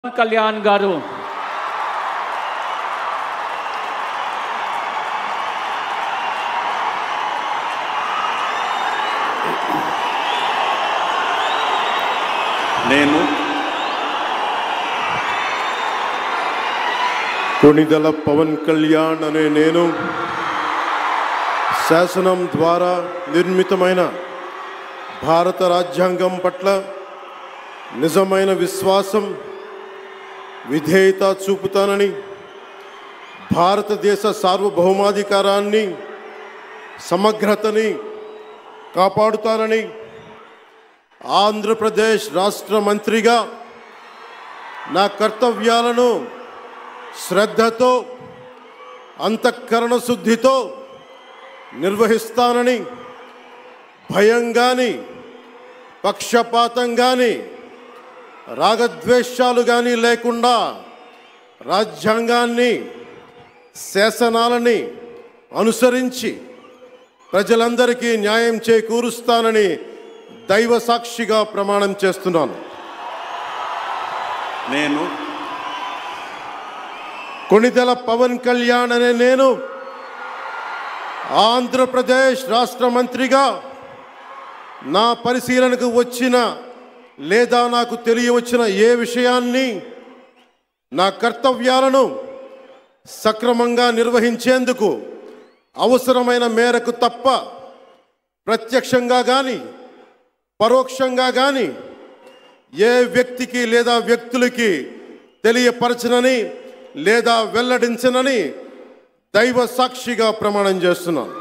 కళ్యాణ్ గారు నేను కొణిదెల పవన్ కళ్యాణ్ అనే నేను శాసనం ద్వారా నిర్మితమైన భారత రాజ్యాంగం పట్ల నిజమైన విశ్వాసం విధేయత చూపుతానని, భారతదేశ సార్వభౌమాధికారాన్ని సమగ్రతని కాపాడుతానని, ఆంధ్రప్రదేశ్ రాష్ట్ర మంత్రిగా నా కర్తవ్యాలను శ్రద్ధతో అంతఃకరణ శుద్ధితో నిర్వహిస్తానని, భయం కానీ పక్షపాతం కానీ రాగద్వేషాలు కానీ లేకుండా రాజ్యాంగాన్ని శాసనాలని అనుసరించి ప్రజలందరికీ న్యాయం చేకూరుస్తానని దైవ సాక్షిగా ప్రమాణం చేస్తున్నాను. నేను కొణిదెల పవన్ కళ్యాణ్ అనే నేను ఆంధ్రప్రదేశ్ రాష్ట్ర మంత్రిగా నా పరిశీలనకు వచ్చిన లేదా నాకు తెలియవచ్చిన ఏ విషయాన్ని నా కర్తవ్యాలను సక్రమంగా నిర్వహించేందుకు అవసరమైన మేరకు తప్ప ప్రత్యక్షంగా కానీ పరోక్షంగా కానీ ఏ వ్యక్తికి లేదా వ్యక్తులకి తెలియపరచనని లేదా వెల్లడించనని దైవ సాక్షిగా ప్రమాణం చేస్తున్నాను.